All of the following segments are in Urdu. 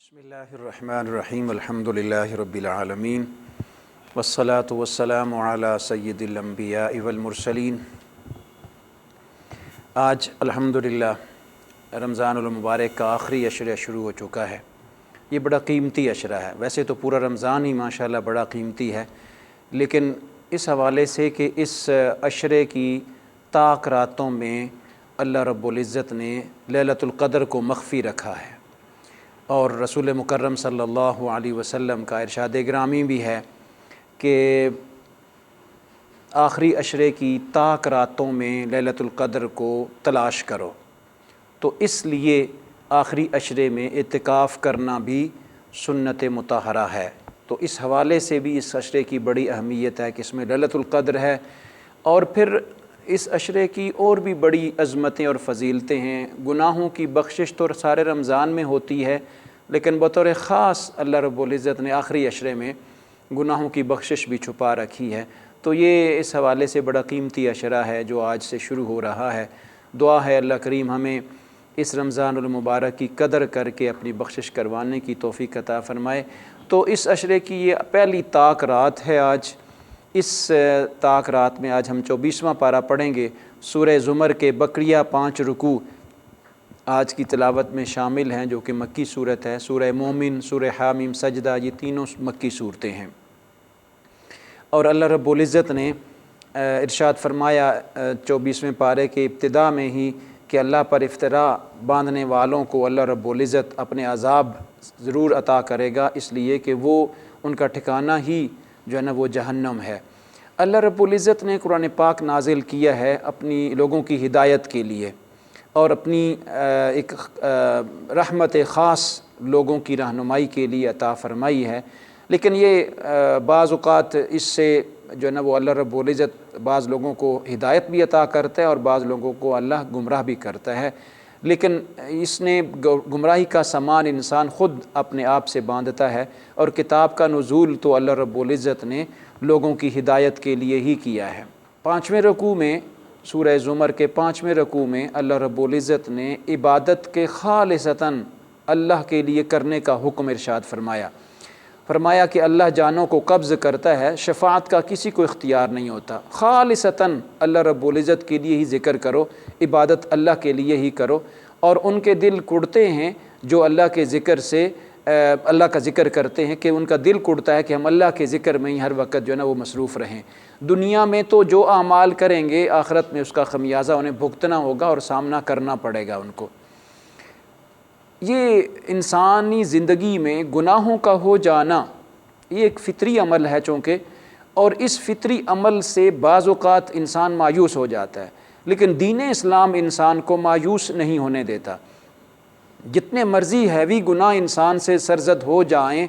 بسم اللہ الرحمن الرحیم الحمد للہ رب العالمین والصلاة والسلام علی سید الانبیاء والمرسلین۔ آج الحمدللہ رمضان المبارک کا آخری عشرہ شروع ہو چکا ہے۔ یہ بڑا قیمتی عشرہ ہے، ویسے تو پورا رمضان ہی ماشاءاللہ بڑا قیمتی ہے، لیکن اس حوالے سے کہ اس عشرے کی طاق راتوں میں اللہ رب العزت نے لیلۃ القدر کو مخفی رکھا ہے، اور رسول مکرم صلی اللہ علیہ وسلم کا ارشاد گرامی بھی ہے کہ آخری عشرے کی طاق راتوں میں لیلۃ القدر کو تلاش کرو، تو اس لیے آخری عشرے میں اعتکاف کرنا بھی سنت مطہرہ ہے۔ تو اس حوالے سے بھی اس عشرے کی بڑی اہمیت ہے کہ اس میں لیلۃ القدر ہے، اور پھر اس عشرے کی اور بھی بڑی عظمتیں اور فضیلتیں ہیں۔ گناہوں کی بخشش تو سارے رمضان میں ہوتی ہے، لیکن بطور خاص اللہ رب العزت نے آخری عشرے میں گناہوں کی بخشش بھی چھپا رکھی ہے۔ تو یہ اس حوالے سے بڑا قیمتی عشرہ ہے جو آج سے شروع ہو رہا ہے۔ دعا ہے اللہ کریم ہمیں اس رمضان المبارک کی قدر کر کے اپنی بخشش کروانے کی توفیق عطا فرمائے۔ تو اس عشرے کی یہ پہلی طاق رات ہے آج۔ اس طاق رات میں آج ہم 24واں پارہ پڑھیں گے۔ سورہ زمر کے بقیہ 5 رکوع آج کی تلاوت میں شامل ہیں، جو کہ مکی صورت ہے۔ سورہ مومن، سورہ حامیم، سجدہ، یہ تینوں مکی صورتیں ہیں۔ اور اللہ رب العزت نے ارشاد فرمایا 24ویں پارے کے ابتدا میں ہی کہ اللہ پر افطرا باندھنے والوں کو اللہ رب العزت اپنے عذاب ضرور عطا کرے گا، اس لیے کہ وہ ان کا ٹھکانہ ہی جو ہے نا وہ جہنم ہے۔ اللہ رب العزت نے قرآن پاک نازل کیا ہے اپنی لوگوں کی ہدایت کے لیے، اور اپنی ایک رحمت خاص لوگوں کی رہنمائی کے لیے عطا فرمائی ہے، لیکن یہ بعض اوقات اس سے جو ہے نا وہ اللہ رب العزت بعض لوگوں کو ہدایت بھی عطا کرتا ہے اور بعض لوگوں کو اللہ گمراہ بھی کرتا ہے، لیکن اس نے گمراہی کا سامان انسان خود اپنے آپ سے باندھتا ہے، اور کتاب کا نزول تو اللہ رب العزت نے لوگوں کی ہدایت کے لیے ہی کیا ہے۔ 5ویں رکوع میں، سورہ زمر کے 5ویں رکوع میں اللہ رب العزت نے عبادت کے خالصتاً اللہ کے لیے کرنے کا حکم ارشاد فرمایا کہ اللہ جانوں کو قبض کرتا ہے، شفاعت کا کسی کو اختیار نہیں ہوتا، خالصتاً اللہ رب العزت کے لیے ہی ذکر کرو، عبادت اللہ کے لیے ہی کرو۔ اور ان کے دل کڑتے ہیں جو اللہ کے ذکر سے اللہ کا ذکر کرتے ہیں، کہ ان کا دل کڑتا ہے کہ ہم اللہ کے ذکر میں ہی ہر وقت جو ہے نا وہ مصروف رہیں۔ دنیا میں تو جو اعمال کریں گے آخرت میں اس کا خمیازہ انہیں بھگتنا ہوگا اور سامنا کرنا پڑے گا ان کو۔ یہ انسانی زندگی میں گناہوں کا ہو جانا یہ ایک فطری عمل ہے چونکہ، اور اس فطری عمل سے بعض اوقات انسان مایوس ہو جاتا ہے، لیکن دین اسلام انسان کو مایوس نہیں ہونے دیتا۔ جتنے مرضی ہیوی گناہ انسان سے سرزد ہو جائیں،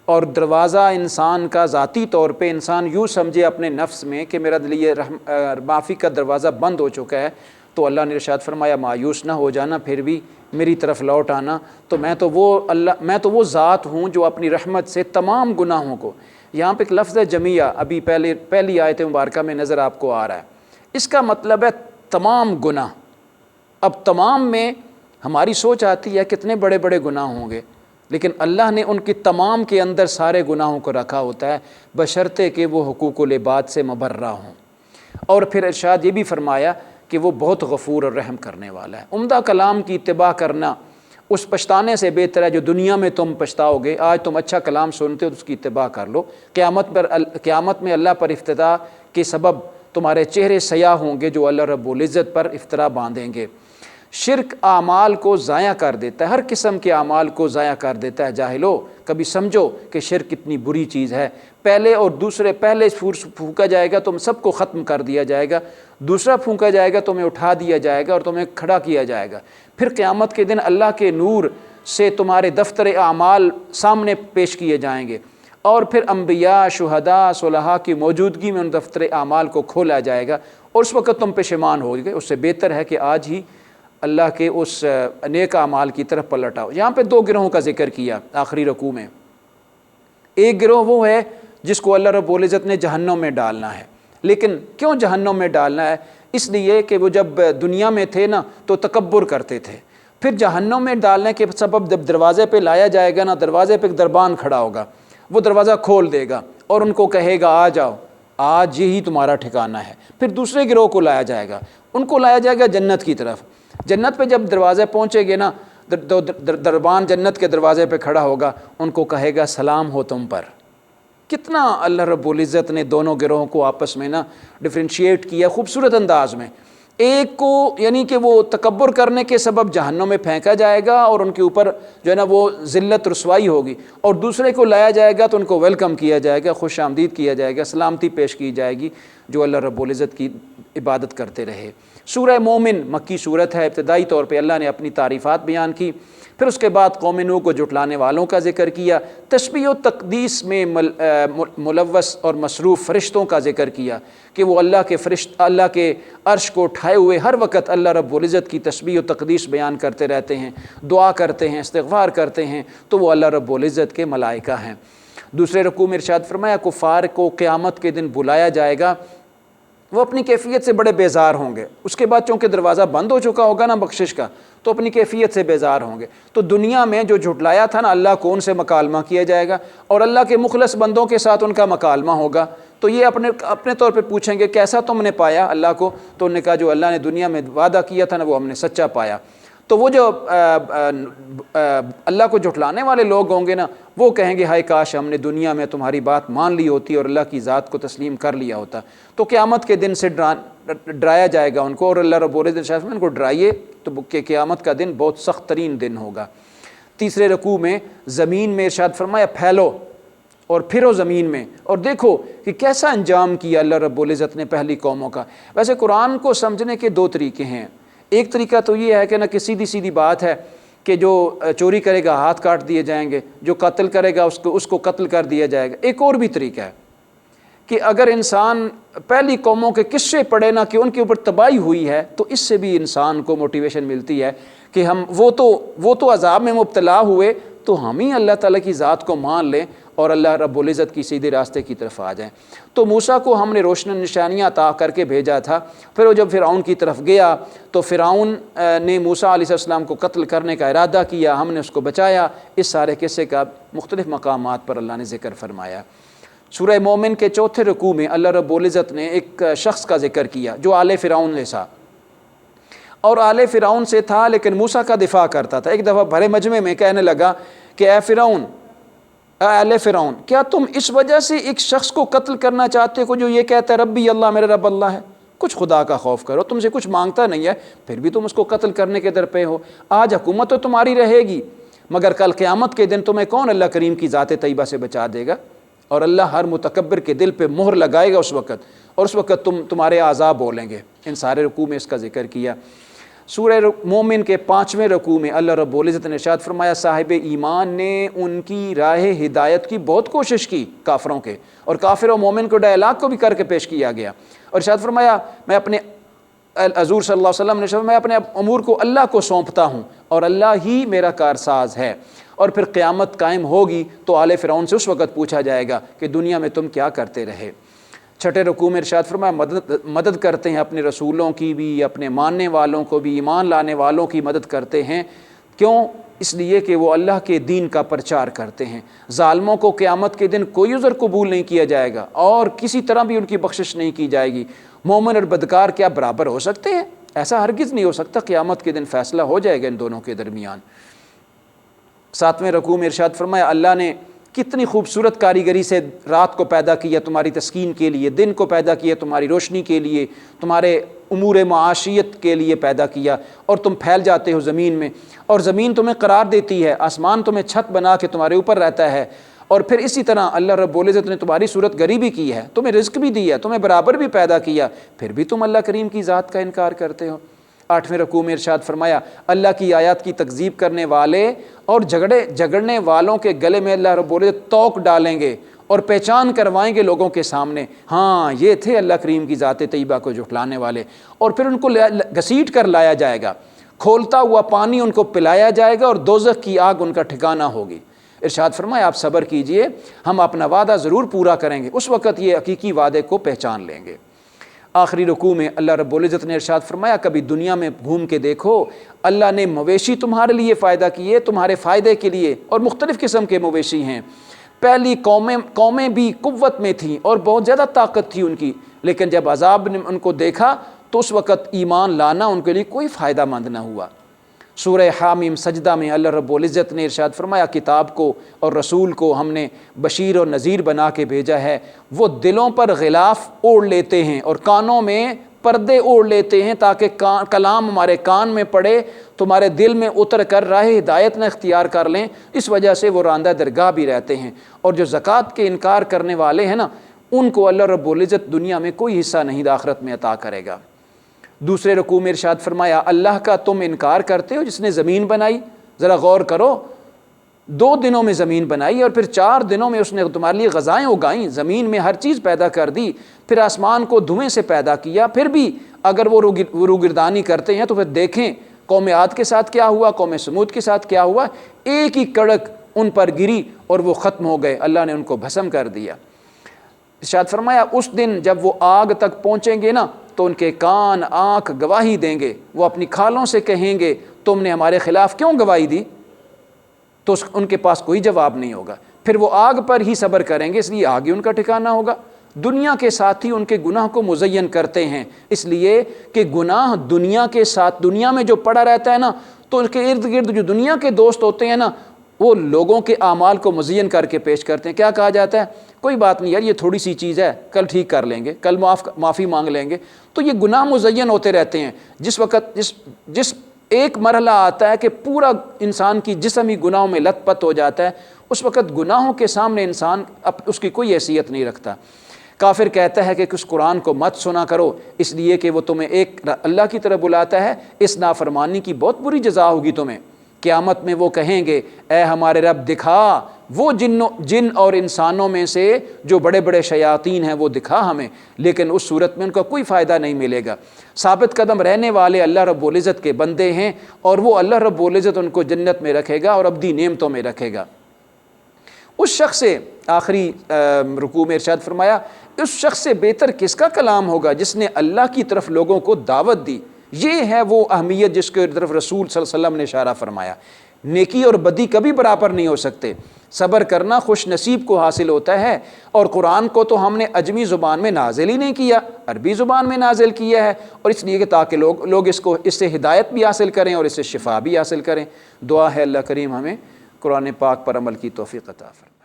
اور دروازہ انسان کا ذاتی طور پہ انسان یوں سمجھے اپنے نفس میں کہ میرا دل یہ معافی کا دروازہ بند ہو چکا ہے، تو اللہ نے ارشاد فرمایا مایوس نہ ہو جانا، پھر بھی میری طرف لوٹ آنا، تو میں تو وہ ذات ہوں جو اپنی رحمت سے تمام گناہوں کو، یہاں پہ ایک لفظ جمیع ابھی پہلی آیت مبارکہ میں نظر آپ کو آ رہا ہے، اس کا مطلب ہے تمام گناہ۔ اب تمام میں ہماری سوچ آتی ہے کتنے بڑے بڑے گناہ ہوں گے، لیکن اللہ نے ان کی تمام کے اندر سارے گناہوں کو رکھا ہوتا ہے، بشرطے کہ وہ حقوق العباد سے مبرہ ہوں۔ اور پھر ارشاد یہ بھی فرمایا کہ وہ بہت غفور اور رحم کرنے والا ہے۔ عمدہ کلام کی اتباع کرنا اس پچھتانے سے بہتر ہے جو دنیا میں تم پچھتاؤ گے۔ آج تم اچھا کلام سنتے ہو تو اس کی اتباع کر لو، قیامت میں اللہ پر افتراء کے سبب تمہارے چہرے سیاہ ہوں گے جو اللہ رب العزت پر افتراء باندھیں گے۔ شرک اعمال کو ضائع کر دیتا ہے، ہر قسم کے اعمال کو ضائع کر دیتا ہے۔ جاہلو کبھی سمجھو کہ شرک کتنی بری چیز ہے۔ پہلے پھونکا جائے گا تم سب کو ختم کر دیا جائے گا، دوسرا پھونکا جائے گا تمہیں اٹھا دیا جائے گا اور تمہیں کھڑا کیا جائے گا، پھر قیامت کے دن اللہ کے نور سے تمہارے دفتر اعمال سامنے پیش کیے جائیں گے، اور پھر انبیاء، شہداء، صلحاء کی موجودگی میں ان دفتر اعمال کو کھولا جائے گا، اور اس وقت تم پشیمان ہو گے۔ اس سے بہتر ہے کہ آج ہی اللہ کے اس نیک اعمال کی طرف پلٹ آؤ۔ یہاں پہ 2 گروہوں کا ذکر کیا آخری رکوع میں۔ ایک گروہ وہ ہے جس کو اللہ رب العزت نے جہنم میں ڈالنا ہے، لیکن کیوں جہنم میں ڈالنا ہے؟ اس لیے کہ وہ جب دنیا میں تھے نا تو تکبر کرتے تھے، پھر جہنم میں ڈالنے کے سبب جب دروازے پہ لایا جائے گا نا، دروازے پہ ایک دربان کھڑا ہوگا، وہ دروازہ کھول دے گا اور ان کو کہے گا آ جاؤ، آج یہی تمہارا ٹھکانہ ہے۔ پھر دوسرے گروہ کو لایا جائے گا، ان کو لایا جائے گا جنت کی طرف۔ جنت پہ جب دروازے پہنچے گے نا، دربان جنت کے دروازے پہ کھڑا ہوگا، ان کو کہے گا سلام ہو تم پر۔ کتنا اللہ رب العزت نے دونوں گروہوں کو آپس میں نا ڈفرینشیٹ کیا خوبصورت انداز میں۔ ایک کو یعنی کہ وہ تکبر کرنے کے سبب جہنم میں پھینکا جائے گا اور ان کے اوپر جو ہے نا وہ ذلت رسوائی ہوگی، اور دوسرے کو لایا جائے گا تو ان کو ویلکم کیا جائے گا، خوش آمدید کیا جائے گا، سلامتی پیش کی جائے گی، جو اللہ رب العزت کی عبادت کرتے رہے۔ سورہ مومن مکی صورت ہے، ابتدائی طور پہ اللہ نے اپنی تعریفات بیان کی، پھر اس کے بعد قوم نوح کو جھٹلانے والوں کا ذکر کیا، تشبیہ و تقدیس میں ملوث اور مصروف فرشتوں کا ذکر کیا کہ وہ اللہ کے عرش کو اٹھائے ہوئے ہر وقت اللہ رب العزت کی تسبیح و تقدیس بیان کرتے رہتے ہیں، دعا کرتے ہیں، استغفار کرتے ہیں، تو وہ اللہ رب العزت کے ملائکہ ہیں۔ دوسرے رکوع میں ارشاد فرمایا کفار کو قیامت کے دن بلایا جائے گا، وہ اپنی کیفیت سے بڑے بیزار ہوں گے۔ اس کے بعد چونکہ دروازہ بند ہو چکا ہوگا نا بخشش کا، تو اپنی کیفیت سے بیزار ہوں گے۔ تو دنیا میں جو جھٹلایا تھا نا اللہ کو، ان سے مکالمہ کیا جائے گا، اور اللہ کے مخلص بندوں کے ساتھ ان کا مکالمہ ہوگا۔ تو یہ اپنے طور پہ پوچھیں گے کیسا تم نے پایا اللہ کو؟ تو انہوں نے کہا جو اللہ نے دنیا میں وعدہ کیا تھا نا وہ ہم نے سچا پایا۔ تو وہ جو اللہ کو جھٹلانے والے لوگ ہوں گے نا، وہ کہیں گے ہائے کاش ہم نے دنیا میں تمہاری بات مان لی ہوتی اور اللہ کی ذات کو تسلیم کر لیا ہوتا۔ تو قیامت کے دن سے ڈرایا جائے گا ان کو، اور اللہ رب العزت ان کو ڈرائیے تو کہ قیامت کا دن بہت سخت ترین دن ہوگا۔ تیسرے رکوع میں زمین میں ارشاد فرمایا پھیلو اور پھرو زمین میں، اور دیکھو کہ کیسا انجام کیا اللہ رب العزت نے پہلی قوموں کا۔ ویسے قرآن کو سمجھنے کے دو طریقے ہیں۔ ایک طریقہ تو یہ ہے کہ نا کہ سیدھی بات ہے کہ جو چوری کرے گا ہاتھ کاٹ دیے جائیں گے، جو قتل کرے گا اس کو قتل کر دیا جائے گا۔ ایک اور بھی طریقہ ہے کہ اگر انسان پہلی قوموں کے قصے پڑھے نا کہ ان کے اوپر تباہی ہوئی ہے، تو اس سے بھی انسان کو موٹیویشن ملتی ہے کہ وہ تو عذاب میں مبتلا ہوئے، تو ہم ہی اللہ تعالیٰ کی ذات کو مان لیں اور اللہ رب العزت کی سیدھے راستے کی طرف آ جائیں۔ تو موسیٰ کو ہم نے روشن نشانیاں عطا کر کے بھیجا تھا، پھر وہ جب فرعون کی طرف گیا تو فرعون نے موسیٰ علیہ السلام کو قتل کرنے کا ارادہ کیا، ہم نے اس کو بچایا۔ اس سارے قصے کا مختلف مقامات پر اللہ نے ذکر فرمایا۔ سورہ مومن کے چوتھے رکوع میں اللہ رب العزت نے ایک شخص کا ذکر کیا جو آل فرعون جیسا، اور آل فرعون سے تھا لیکن موسیٰ کا دفاع کرتا تھا۔ ایک دفعہ بھرے مجمع میں کہنے لگا کہ اے فرعون، اے آل فرعون، کیا تم اس وجہ سے ایک شخص کو قتل کرنا چاہتے ہو جو یہ کہتا ہے ربی اللہ، میرا رب اللہ ہے؟ کچھ خدا کا خوف کرو، تم سے کچھ مانگتا نہیں ہے، پھر بھی تم اس کو قتل کرنے کے در پہ ہو۔ آج حکومت تو تمہاری رہے گی، مگر کل قیامت کے دن تمہیں کون اللہ کریم کی ذات طیبہ سے بچا دے گا؟ اور اللہ ہر متکبر کے دل پہ مہر لگائے گا اس وقت، اور اس وقت تمہارے اعضاء بولیں گے۔ ان سارے رکوع میں اس کا ذکر کیا۔ سورہ مومن کے 5ویں رکوع میں اللہ رب العزت نے ارشاد فرمایا صاحب ایمان نے ان کی راہ ہدایت کی بہت کوشش کی کافروں کے، اور کافر و مومن کو ڈائلاگ کو بھی کر کے پیش کیا گیا، اور ارشاد فرمایا میں اپنے حضور صلی اللہ علیہ وسلم نے میں اپنے امور کو اللہ کو سونپتا ہوں اور اللہ ہی میرا کارساز ہے۔ اور پھر قیامت قائم ہوگی تو آل فرعون سے اس وقت پوچھا جائے گا کہ دنیا میں تم کیا کرتے رہے۔ چھٹے رکوع میں ارشاد فرمایا مدد کرتے ہیں اپنے رسولوں کی بھی، اپنے ماننے والوں کو بھی، ایمان لانے والوں کی مدد کرتے ہیں۔ کیوں؟ اس لیے کہ وہ اللہ کے دین کا پرچار کرتے ہیں۔ ظالموں کو قیامت کے دن کوئی عذر قبول نہیں کیا جائے گا اور کسی طرح بھی ان کی بخشش نہیں کی جائے گی۔ مومن اور بدکار کیا برابر ہو سکتے ہیں؟ ایسا ہرگز نہیں ہو سکتا۔ قیامت کے دن فیصلہ ہو جائے گا ان دونوں کے درمیان۔ 7ویں رکوع میں ارشاد فرمایا اللہ نے کتنی خوبصورت کاریگری سے رات کو پیدا کیا تمہاری تسکین کے لیے، دن کو پیدا کیا تمہاری روشنی کے لیے، تمہارے امور معاشیت کے لیے پیدا کیا، اور تم پھیل جاتے ہو زمین میں، اور زمین تمہیں قرار دیتی ہے، آسمان تمہیں چھت بنا کے تمہارے اوپر رہتا ہے، اور پھر اسی طرح اللہ رب العزت نے تمہاری صورت گری بھی کی ہے، تمہیں رزق بھی دی ہے، تمہیں برابر بھی پیدا کیا، پھر بھی تم اللہ کریم کی ذات کا انکار کرتے ہو۔ 8ویں رکوع میں ارشاد فرمایا اللہ کی آیات کی تکذیب کرنے والے اور جھگڑنے والوں کے گلے میں اللہ رب العزت توق ڈالیں گے اور پہچان کروائیں گے لوگوں کے سامنے، ہاں یہ تھے اللہ کریم کی ذات طیبہ کو جھٹلانے والے، اور پھر ان کو گھسیٹ کر لایا جائے گا، کھولتا ہوا پانی ان کو پلایا جائے گا اور دوزخ کی آگ ان کا ٹھکانہ ہوگی۔ ارشاد فرمایا آپ صبر کیجئے، ہم اپنا وعدہ ضرور پورا کریں گے، اس وقت یہ حقیقی وعدے کو پہچان لیں گے۔ آخری رکوع میں اللہ رب العزت نے ارشاد فرمایا کبھی دنیا میں گھوم کے دیکھو، اللہ نے مویشی تمہارے لیے فائدہ کیے، تمہارے فائدے کے لیے، اور مختلف قسم کے مویشی ہیں۔ پہلی قومیں بھی قوت میں تھیں اور بہت زیادہ طاقت تھی ان کی، لیکن جب عذاب نے ان کو دیکھا تو اس وقت ایمان لانا ان کے لیے کوئی فائدہ مند نہ ہوا۔ سورہ حامیم سجدہ میں اللہ رب العزت نے ارشاد فرمایا کتاب کو اور رسول کو ہم نے بشیر اور نذیر بنا کے بھیجا ہے، وہ دلوں پر غلاف اوڑھ لیتے ہیں اور کانوں میں پردے اوڑھ لیتے ہیں تاکہ کلام ہمارے کان میں پڑے، تمہارے دل میں اتر کر راہ ہدایت نہ اختیار کر لیں، اس وجہ سے وہ راندہ درگاہ بھی رہتے ہیں۔ اور جو زکوٰۃ کے انکار کرنے والے ہیں نا، ان کو اللہ رب العزت دنیا میں کوئی حصہ نہیں آخرت میں عطا کرے گا۔ دوسرے رکوع میں ارشاد فرمایا اللہ کا تم انکار کرتے ہو جس نے زمین بنائی، ذرا غور کرو، 2 دنوں میں زمین بنائی اور پھر 4 دنوں میں اس نے تمہارے لیے غذائیں اگائیں، زمین میں ہر چیز پیدا کر دی، پھر آسمان کو دھوئیں سے پیدا کیا، پھر بھی اگر وہ روگردانی کرتے ہیں تو پھر دیکھیں قوم عاد کے ساتھ کیا ہوا، قوم سمود کے ساتھ کیا ہوا، ایک ہی کڑک ان پر گری اور وہ ختم ہو گئے، اللہ نے ان کو بھسم کر دیا۔ ارشاد فرمایا اس دن جب وہ آگ تک پہنچیں گے نا تو ان کے کان آنکھ گواہی دیں گے، وہ اپنی کھالوں سے کہیں گے تم نے ہمارے خلاف کیوں گواہی دی، تو ان کے پاس کوئی جواب نہیں ہوگا، پھر وہ آگ پر ہی صبر کریں گے، اس لیے آگ ہی ان کا ٹھکانہ ہوگا۔ دنیا کے ساتھی ان کے گناہ کو مزین کرتے ہیں، اس لیے کہ گناہ دنیا کے ساتھ دنیا میں جو پڑا رہتا ہے نا، تو ان کے ارد گرد جو دنیا کے دوست ہوتے ہیں نا، وہ لوگوں کے اعمال کو مزین کر کے پیش کرتے ہیں۔ کیا کہا جاتا ہے، کوئی بات نہیں یار یہ تھوڑی سی چیز ہے، کل ٹھیک کر لیں گے، کل معافی مانگ لیں گے۔ تو یہ گناہ مزین ہوتے رہتے ہیں۔ جس وقت جس ایک مرحلہ آتا ہے کہ پورا انسان کی جسم ہی گناہوں میں لت پت ہو جاتا ہے، اس وقت گناہوں کے سامنے انسان اس کی کوئی حیثیت نہیں رکھتا۔ کافر کہتا ہے کہ اس قرآن کو مت سنا کرو، اس لیے کہ وہ تمہیں ایک اللہ کی طرف بلاتا ہے، اس نافرمانی کی بہت بری جزا ہوگی تمہیں۔ قیامت میں وہ کہیں گے اے ہمارے رب دکھا وہ جن اور انسانوں میں سے جو بڑے بڑے شیاطین ہیں وہ دکھا ہمیں، لیکن اس صورت میں ان کا کوئی فائدہ نہیں ملے گا۔ ثابت قدم رہنے والے اللہ رب العزت کے بندے ہیں اور وہ اللہ رب العزت ان کو جنت میں رکھے گا اور ابدی نعمتوں میں رکھے گا۔ اس شخص سے آخری رکوع میں ارشاد فرمایا اس شخص سے بہتر کس کا کلام ہوگا جس نے اللہ کی طرف لوگوں کو دعوت دی۔ یہ ہے وہ اہمیت جس کے طرف رسول صلی اللہ علیہ وسلم نے اشارہ فرمایا۔ نیکی اور بدی کبھی برابر نہیں ہو سکتے۔ صبر کرنا خوش نصیب کو حاصل ہوتا ہے، اور قرآن کو تو ہم نے عجمی زبان میں نازل ہی نہیں کیا، عربی زبان میں نازل کیا ہے، اور اس لیے کہ تاکہ لوگ اس سے ہدایت بھی حاصل کریں اور اس سے شفا بھی حاصل کریں۔ دعا ہے اللہ کریم ہمیں قرآن پاک پر عمل کی توفیق عطا فرمائے۔